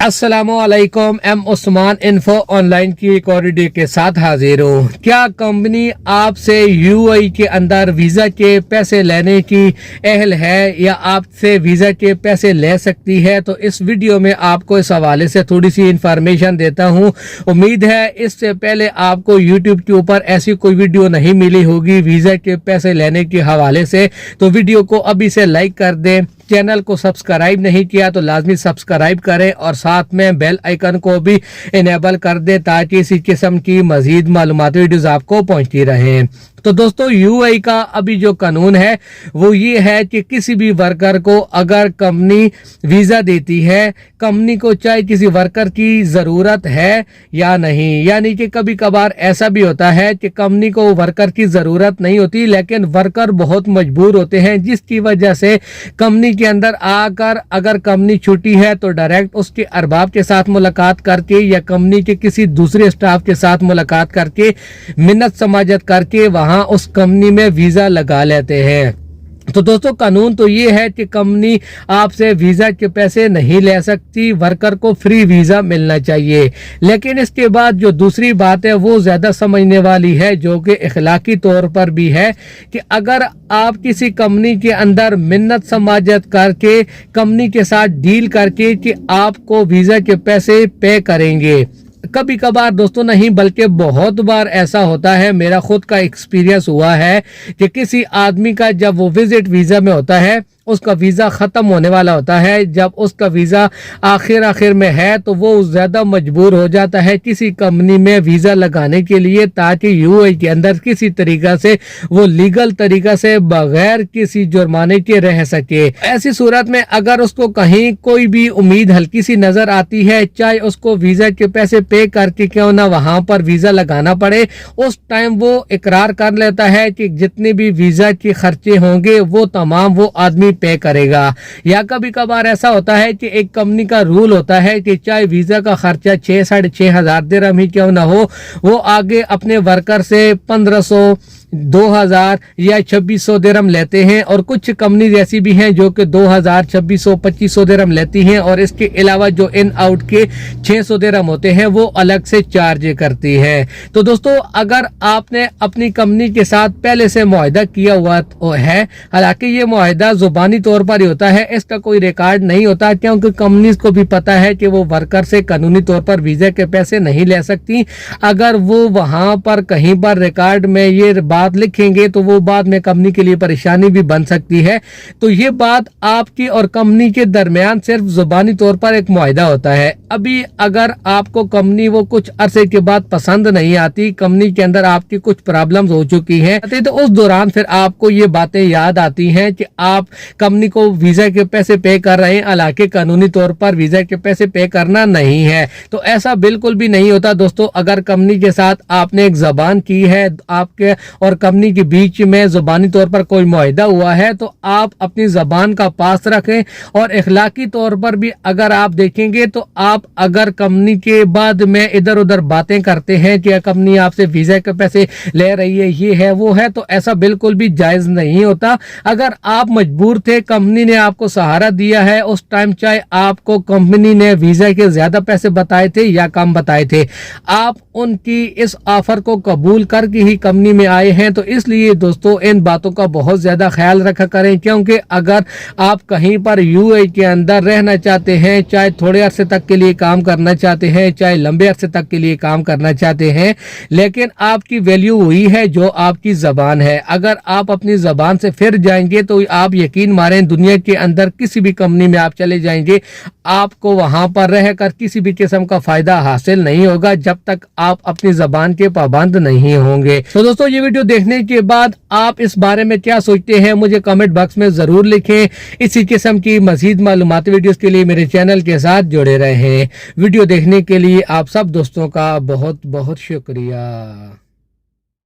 अस्सलामुअलैकुम, M Usman info online की एक और वीडियो के साथ हाजिर हूँ। क्या कंपनी आपसे यूएई के अंदर वीज़ा के पैसे लेने की अहल है या आपसे वीज़ा के पैसे ले सकती है? तो इस वीडियो में आपको इस हवाले से थोड़ी सी इंफॉर्मेशन देता हूँ। उम्मीद है इससे पहले आपको यूट्यूब के ऊपर ऐसी कोई वीडियो नहीं मिली होगी वीज़ा के पैसे लेने के हवाले से, तो वीडियो को अभी से लाइक कर दें। चैनल को सब्सक्राइब नहीं किया तो लाजमी सब्सक्राइब करें और साथ में बेल आइकन को भी इनेबल कर दें ताकि इसी किस्म की मजीद मालूमाती वीडियोस आपको पहुंचती रहें। तो दोस्तों, यूएई का अभी जो कानून है वो ये है कि किसी भी वर्कर को अगर कंपनी वीज़ा देती है, कंपनी को चाहे किसी वर्कर की ज़रूरत है या नहीं, यानी कि कभी कभार ऐसा भी होता है कि कंपनी को वर्कर की ज़रूरत नहीं होती लेकिन वर्कर बहुत मजबूर होते हैं, जिसकी वजह से कंपनी के अंदर आकर अगर कंपनी छुट्टी है तो डायरेक्ट उसके अरबाब के साथ मुलाकात करके या कंपनी के किसी दूसरे स्टाफ के साथ मुलाकात करके मिन्नत समाजत करके वहां उस कंपनी में वीज़ा लगा लेते हैं। तो दोस्तों, कानून तो ये है कि कंपनी आपसे वीज़ा के पैसे नहीं ले सकती, वर्कर को फ्री वीज़ा मिलना चाहिए। लेकिन इसके बाद जो दूसरी बात है वो ज़्यादा समझने वाली है, जो कि इखलाकी तौर पर भी है कि अगर आप किसी कंपनी के अंदर मिन्नत समाजत करके कंपनी के साथ डील करके कि आपको वीज़ा के पैसे पे करेंगे, कभी कभार दोस्तों नहीं बल्कि बहुत बार ऐसा होता है, मेरा खुद का एक्सपीरियंस हुआ है कि किसी आदमी का जब वो विजिट वीज़ा में होता है, उसका वीज़ा ख़त्म होने वाला होता है, जब उसका वीज़ा आखिर में है तो वो ज़्यादा मजबूर हो जाता है किसी कंपनी में वीज़ा लगाने के लिए ताकि यूएई के अंदर किसी तरीका से वो लीगल तरीका से बगैर किसी जुर्माने के रह सके। ऐसी सूरत में अगर उसको कहीं कोई भी उम्मीद हल्की सी नज़र आती है, चाहे उसको वीज़ा के पैसे पे करके क्यों ना वहाँ पर वीज़ा लगाना पड़े, उस टाइम वो इकरार कर लेता है कि जितने भी वीज़ा के खर्चे होंगे वो तमाम वो आदमी पे करेगा। या कभी कभार ऐसा होता है कि एक कंपनी का रूल होता है कि चाहे वीज़ा का खर्चा 6-6.5 हज़ार दिरहम ही क्यों ना हो, वो आगे अपने वर्कर से 1500, 2000 या 2600 दिरहम लेते हैं। और कुछ कंपनी ऐसी भी हैं जो कि 2000, 2600, 2500 दिरहम लेती हैं और इसके अलावा जो इन आउट के 600 दिरहम होते हैं वो अलग से चार्ज करती है। तो दोस्तों, अगर आपने अपनी कंपनी के साथ पहले से मुआहदा किया हुआ है, हालांकि ये मुआहदा जुबानी तौर पर ही होता है, इसका कोई रिकॉर्ड नहीं होता क्योंकि कंपनीज को भी पता है कि वो वर्कर से कानूनी तौर पर वीज़ा के पैसे नहीं ले सकती। अगर वो वहां पर कहीं पर रिकॉर्ड में ये बात लिखेंगे तो वो बाद में कंपनी के लिए परेशानी भी बन सकती है। तो ये बात आपकी और कंपनी के दरमियान सिर्फ जुबानी तौर पर एक मुआहदा होता है। अभी अगर आपको कंपनी वो कुछ अरसे के बाद पसंद नहीं आती, कंपनी के अंदर आपकी कुछ प्रॉब्लम्स हो चुकी हैं, तो उस दौरान फिर आपको ये बातें याद आती हैं कि आप कंपनी को वीज़ा के पैसे पे कर रहे हैं, हालांकि कानूनी तौर पर वीज़ा के पैसे पे करना नहीं है। तो ऐसा बिल्कुल भी नहीं होता दोस्तों। अगर कंपनी के साथ आपने एक ज़बान की है, आपके और कंपनी के बीच में ज़ुबानी तौर पर कोई मुआहदा हुआ है, तो आप अपनी ज़बान का पास रखें। और इखलाकी तौर पर भी अगर आप देखेंगे तो आप अगर कंपनी के बाद में इधर उधर बातें करते हैं कि कंपनी आपसे वीज़ा के पैसे ले रही है, ये है वो है, तो ऐसा बिल्कुल भी जायज़ नहीं होता। अगर आप मजबूर थे, कंपनी ने आपको सहारा दिया है उस टाइम, चाहे आपको कंपनी ने वीज़ा के ज़्यादा पैसे बताए थे या कम बताए थे, आप उनकी इस ऑफर को कबूल करके ही कंपनी में आए हैं। तो इसलिए दोस्तों, इन बातों का बहुत ज़्यादा ख्याल रखा करें, क्योंकि अगर आप कहीं पर यूएई के अंदर रहना चाहते हैं, चाहे थोड़े अरसे तक के लिए काम करना चाहते हैं, चाहे लंबे अरसे तक के लिए काम करना चाहते हैं, लेकिन आपकी वैल्यू वही है जो आपकी ज़बान है। अगर आप अपनी ज़बान से फिर जाएंगे तो आप यकीन मारें, दुनिया के अंदर किसी भी कंपनी में आप चले जाएंगे, आपको वहां पर रहकर किसी भी किस्म का फायदा हासिल नहीं होगा जब तक आप अपनी ज़बान के पाबंद नहीं होंगे। तो दोस्तों, ये वीडियो देखने के बाद आप इस बारे में क्या सोचते हैं मुझे कमेंट बॉक्स में ज़रूर लिखें। इसी किस्म की मज़ीद मालूमाती वीडियोस के लिए मेरे चैनल के साथ जुड़े रहें। वीडियो देखने के लिए आप सब दोस्तों का बहुत बहुत शुक्रिया।